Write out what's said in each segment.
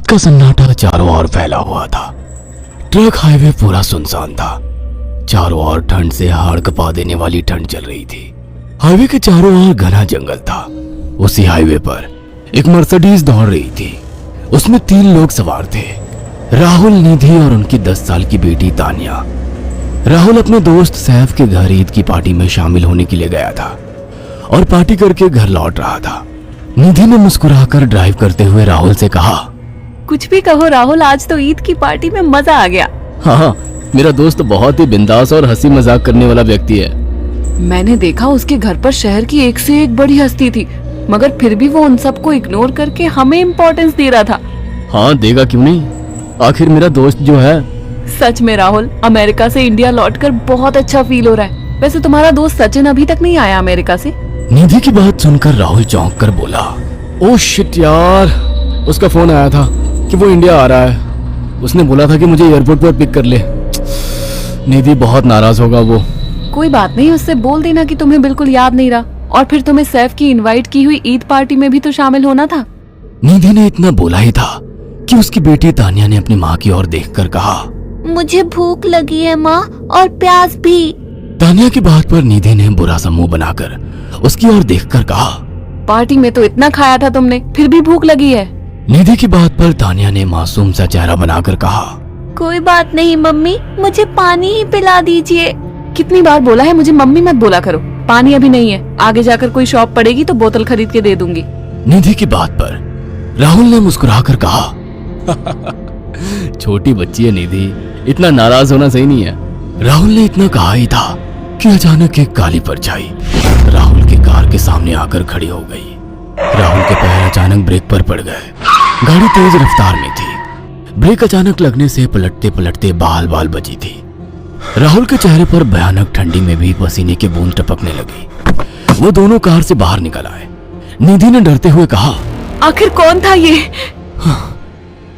रात का सन्नाटा चारों ओर फैला हुआ था। ट्रक हाईवे पूरा सुनसान था। चारों ओर ठंड से हाड़ कपा देने वाली ठंड चल रही थी। हाईवे के चारों ओर घना जंगल था। उसी हाईवे पर एक मर्सिडीज दौड़ रही थी। उसमें 3 लोग सवार थे, राहुल, निधि और उनकी 10 साल की बेटी तानिया। राहुल अपने दोस्त सैफ के घर ईद की पार्टी में शामिल होने के लिए गया था और पार्टी करके घर लौट रहा था। निधि ने मुस्कुराकर ड्राइव करते हुए राहुल से कहा, कुछ भी कहो राहुल, आज तो ईद की पार्टी में मजा आ गया। हाँ, मेरा दोस्त बहुत ही बिंदास और हंसी मजाक करने वाला व्यक्ति है। मैंने देखा उसके घर पर शहर की एक से एक बड़ी हस्ती थी, मगर फिर भी वो उन सबको इग्नोर करके हमें इम्पोर्टेंस दे रहा था। हाँ, देगा क्यों नहीं, आखिर मेरा दोस्त जो है। सच में राहुल, अमेरिका से इंडिया लौटकर बहुत अच्छा फील हो रहा है। वैसे तुम्हारा दोस्त सचिन अभी तक नहीं आया अमेरिका से? निधि की बात सुनकर राहुल चौंक कर बोला, ओह शिट यार, उसका फोन आया था कि वो इंडिया आ रहा है। उसने बोला था कि मुझे एयरपोर्ट पर पिक कर ले। निधि बहुत नाराज होगा वो। कोई बात नहीं, उससे बोल देना कि तुम्हें बिल्कुल याद नहीं रहा, और फिर तुम्हें सैफ की इनवाइट की हुई ईद पार्टी में भी तो शामिल होना था। निधि ने इतना बोला ही था कि उसकी बेटी तानिया ने अपनी माँ की ओर देखकर कहा, मुझे भूख लगी है माँ, और प्यास भी। तानिया की बात पर निधि ने बुरा सा मुंह बनाकर उसकी ओर देखकर कहा, पार्टी में तो इतना खाया था तुमने, फिर भी भूख लगी है। निधि की बात पर तानिया ने मासूम सा चेहरा बनाकर कहा, कोई बात नहीं मम्मी, मुझे पानी ही पिला दीजिए। कितनी बार बोला है मुझे मम्मी मत बोला करो। पानी अभी नहीं है, आगे जाकर कोई शॉप पड़ेगी तो बोतल खरीद के दे दूंगी। निधि की बात पर राहुल ने मुस्कुराकर कहा, छोटी बच्ची है निधि, इतना नाराज होना सही नहीं है। राहुल ने इतना कहा ही था कि अचानक एक काली परछाई राहुल की कार के सामने आकर खड़ी हो गई। राहुल के पैर अचानक ब्रेक पर पड़ गए। गाड़ी तेज रफ्तार में थी। ब्रेक अचानक लगने से पलटते पलटते बाल बाल बची थी। राहुल के चेहरे पर भयानक ठंडी में भी पसीने की बूंद टपकने लगी। वो दोनों कार से बाहर निकल आए। निधि ने डरते हुए कहा, आखिर कौन था ये?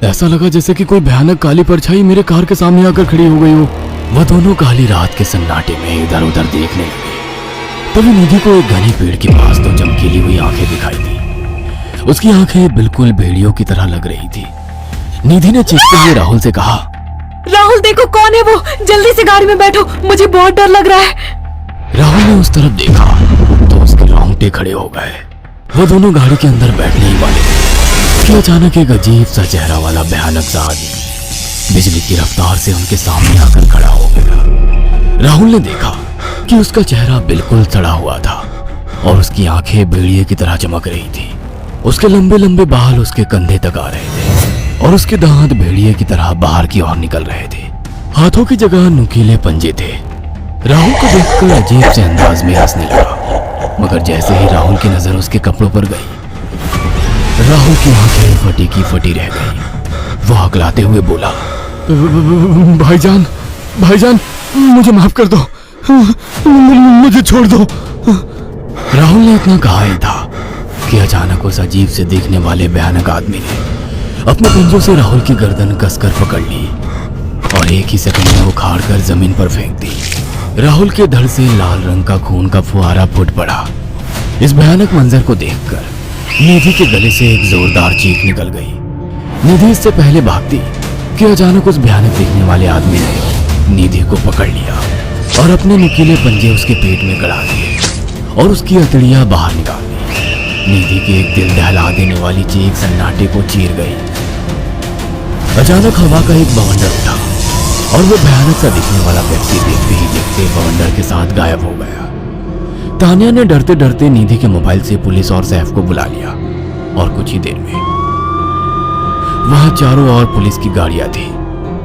ऐसा लगा जैसे कि कोई भयानक काली परछाई मेरे कार के सामने आकर खड़ी हो गई हो। वह दोनों काली रात के सन्नाटे में इधर उधर देखने लगे। तभी निधि को एक घने पेड़ के पास दो चमकीली हुई आंखें दिखाई दी। उसकी आंखें बिल्कुल भेड़ियों की तरह लग रही थी। निधि ने चीखते हुए राहुल से कहा, राहुल देखो कौन है वो, जल्दी से गाड़ी में बैठो, मुझे बहुत डर लग रहा है। राहुल ने उस तरफ देखा तो उसके रोंगटे खड़े हो गए। वो दोनों गाड़ी के अंदर बैठने ही वाले थे कि अचानक एक अजीब सा चेहरा वाला भयानक सा आदमी बिजली की रफ्तार से उनके सामने आकर खड़ा हो गया। राहुल ने देखा कि उसका चेहरा बिल्कुल सड़ा हुआ था और उसकी आंखें भेड़िए की तरह चमक रही थी। उसके लंबे लंबे बाल उसके कंधे तक आ रहे थे और उसके दांत भेड़िए की तरह बाहर की ओर निकल रहे थे। हाथों की जगह नुकीले पंजे थे। राहुल को देखकर अजीब से अंदाज में हंसने लगा, मगर जैसे ही राहुल की नजर उसके कपड़ों पर गई, राहुल की आंखें फटी की फटी रह गई। वो हकलाते हुए बोला, भाईजान, भाईजान, मुझे माफ कर दो, मुझे छोड़ दो। राहुल ने इतना कहा ही था कि अचानक उस अजीब से दिखने वाले भयानक आदमी ने अपने पंजों से राहुल की गर्दन कसकर पकड़ ली और एक ही सेकंड में उखाड़ कर जमीन पर फेंक दी। राहुल के धड़ से लाल रंग का खून का फुहारा फूट पड़ा। इस भयानक मंजर को देखकर निधि के गले से एक जोरदार चीख निकल गई। निधि इससे पहले भागती कि अचानक उस भयानक दिखने वाले आदमी ने निधि को पकड़ लिया और अपने नुकीले पंजे उसके पेट में गड़ा दिए और उसकी अतड़ियां बाहर निकाल दी। निधि की एक दिल दहला देने वाली चीख सन्नाटे को चीर गई। अचानक हवा का एक बवंडर उठा और वो भयानक सा दिखने वाला व्यक्ति देखते ही देखते बवंडर के साथ गायब हो गया। तानिया ने डरते डरते निधि के मोबाइल से पुलिस और सैफ को बुला लिया और कुछ ही देर में वहां चारों ओर पुलिस की गाड़ियां थी।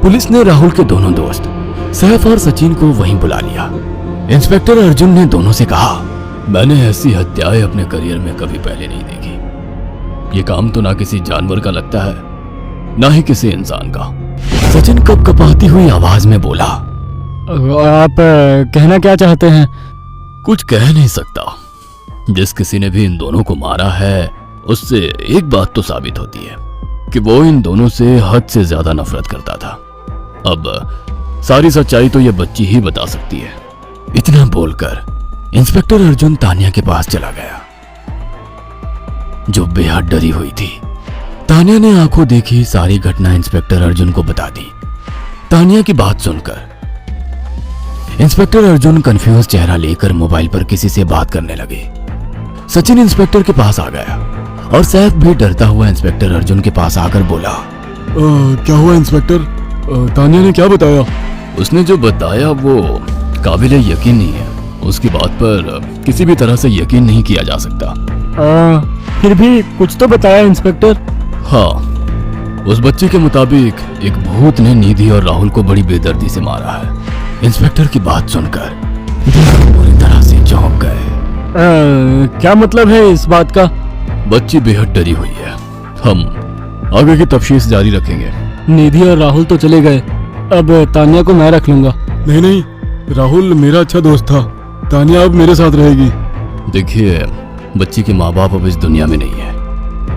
पुलिस ने राहुल के दोनों दोस्त सैफ और सचिन को वहीं बुला लिया। इंस्पेक्टर अर्जुन ने दोनों से कहा, मैंने ऐसी हत्याएं अपने करियर में कभी पहले नहीं देखी। ये काम तो ना किसी जानवर का लगता है, ना ही किसी इंसान का। सचिन कपकपाती हुई आवाज में बोला, आप कहना क्या चाहते हैं? कुछ कह नहीं सकता। जिस किसी ने भी इन दोनों को मारा है उससे एक बात तो साबित होती है कि वो इन दोनों से हद से ज्यादा नफरत करता था। अब सारी सच्चाई तो ये बच्ची ही बता सकती है। इतना बोलकर इंस्पेक्टर अर्जुन तानिया के पास चला गया, जो बेहद डरी हुई थी। तानिया ने आंखों देखी सारी घटना इंस्पेक्टर अर्जुन को बता दी। तानिया की बात सुनकर इंस्पेक्टर अर्जुन कंफ्यूज चेहरा लेकर मोबाइल पर किसी से बात करने लगे। सचिन इंस्पेक्टर के पास आ गया और सैफ भी डरता हुआ इंस्पेक्टर अर्जुन के पास आकर बोला, क्या हुआ इंस्पेक्टर? तानिया ने क्या बताया? उसने जो बताया वो काबिले यकीन नहीं है। उसकी बात पर किसी भी तरह से यकीन नहीं किया जा सकता। फिर भी कुछ तो बताया इंस्पेक्टर। हाँ, उस बच्चे के मुताबिक एक भूत ने निधि और राहुल को बड़ी बेदर्दी से मारा है। इंस्पेक्टर की बात सुनकर दोनों पूरी तरह से चौंक गए। क्या मतलब है इस बात का? बच्ची बेहद डरी हुई है। हम आगे की तफ्तीश जारी रखेंगे। निधि और राहुल तो चले गए, अब तानिया को मैं रख लूंगा। नहीं नहीं, राहुल मेरा अच्छा दोस्त था। तानिया अब मेरे साथ रहेगी। देखिए, बच्ची के माँ बाप अब इस दुनिया में नहीं है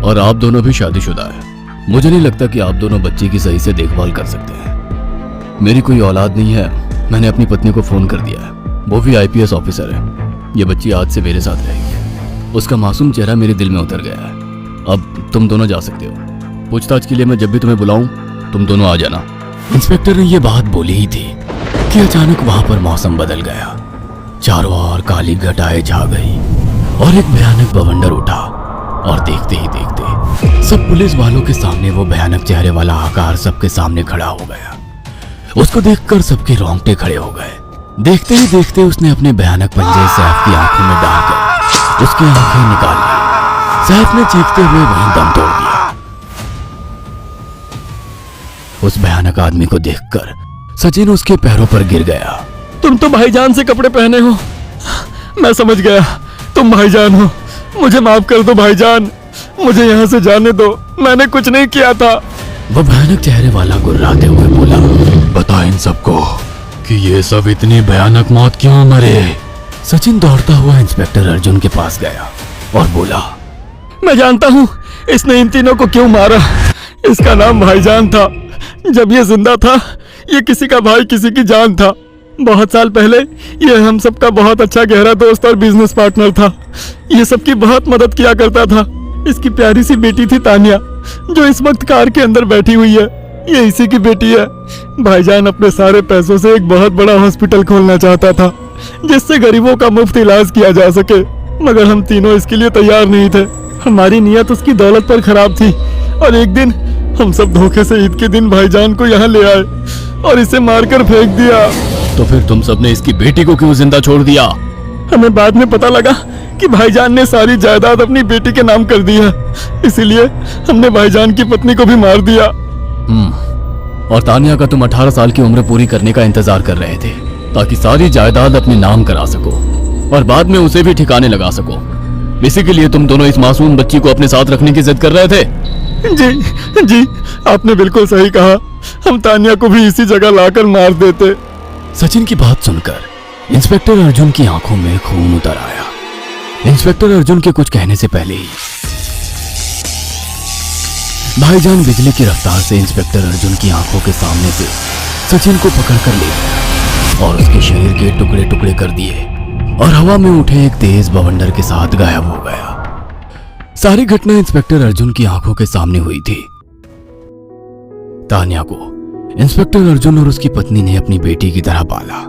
और आप दोनों भी शादीशुदा है। मुझे नहीं लगता कि आप दोनों बच्ची की सही से देखभाल कर सकते हैं। मेरी कोई औलाद नहीं है। मैंने अपनी पत्नी को फोन कर दिया है, वो भी आईपीएस ऑफिसर है। ये बच्ची आज से मेरे साथ रहेगी। उसका मासूम चेहरा मेरे दिल में उतर गया है। अब तुम दोनों जा सकते हो। पूछताछ के लिए मैं जब भी तुम्हें बुलाऊं तुम दोनों आ जाना। इंस्पेक्टर ने ये बात बोली ही थी कि अचानक वहां पर मौसम बदल गया। चारों ओर काली घटाएं छा गई और एक भयानक बवंडर उठा और देखते ही देखते सब पुलिस वालों के सामने वो भयानक चेहरे वाला आकार सबके सामने खड़ा हो गया। उसको देखकर सबके रोंगटे खड़े हो गए। देखते ही देखते उसने अपने भयानक पंजे सैफ की आंखों में डालकर उसकी आंखें निकाल ली। सैफ ने चीखते हुए वहीं दम तोड़ दिया। उस भयानक आदमी को देखकर सचिन उसके पैरों पर गिर गया। तुम तो भाईजान से कपड़े पहने हो। मैं समझ गया, तुम भाईजान हो। मुझे माफ कर दो भाईजान, मुझे यहाँ से जाने दो। मैंने कुछ नहीं किया था। वह भयानक चेहरे वाला गुर्राते हुए बोला, बता इन सबको कि ये सब इतनी भयानक मौत क्यों मरे। सचिन दौड़ता हुआ इंस्पेक्टर अर्जुन के पास गया और बोला, मैं जानता हूँ इसने इन तीनों को क्यों मारा। इसका नाम भाईजान था। जब ये जिंदा था ये किसी का भाई किसी की जान था। बहुत साल पहले ये हम सबका बहुत अच्छा गहरा दोस्त और बिजनेस पार्टनर था। ये सबकी बहुत मदद किया करता था। इसकी प्यारी सी बेटी थी तानिया, जो इस वक्त कार के अंदर बैठी हुई है। ये इसी की बेटी है। भाईजान अपने सारे पैसों से एक बहुत बड़ा हॉस्पिटल खोलना चाहता था जिससे गरीबों का मुफ्त इलाज किया जा सके, मगर हम तीनों इसके लिए तैयार नहीं थे। हमारी नीयत उसकी दौलत पर खराब थी और एक दिन हम सब धोखे से ईद के दिन भाईजान को यहाँ ले आए और इसे मारकर फेंक दिया। तो फिर तुम सबने इसकी बेटी को क्यों जिंदा छोड़ दिया? हमें बाद में पता लगा कि भाईजान ने सारी जायदाद अपनी बेटी के नाम कर दी है, इसीलिए हमने भाईजान की पत्नी को भी मार दिया। और तानिया का तुम 18 साल की उम्र पूरी करने का इंतजार कर रहे थे ताकि सारी जायदाद अपने नाम करा सको और बाद में उसे भी ठिकाने लगा सको। इसी के लिए तुम दोनों इस मासूम बच्ची को अपने साथ रखने की जिद कर रहे थे। जी जी, आपने बिल्कुल सही कहा। हम तानिया को भी इसी जगह लाकर मार देते। सचिन की बात सुनकर इंस्पेक्टर अर्जुन की आंखों में खून उतर आया। इंस्पेक्टर अर्जुन के कुछ कहने से पहले ही भाईजान बिजली की रफ्तार से इंस्पेक्टर अर्जुन की आंखों के सामने से सचिन को पकड़कर ले गया और उसके शरीर के टुकड़े टुकड़े कर दिए और हवा में उठे एक तेज बवंडर के साथ गायब हो गया। सारी घटना इंस्पेक्टर अर्जुन की आंखों के सामने हुई थी। तानिया को इंस्पेक्टर अर्जुन और उसकी पत्नी ने अपनी बेटी की तरह पाला।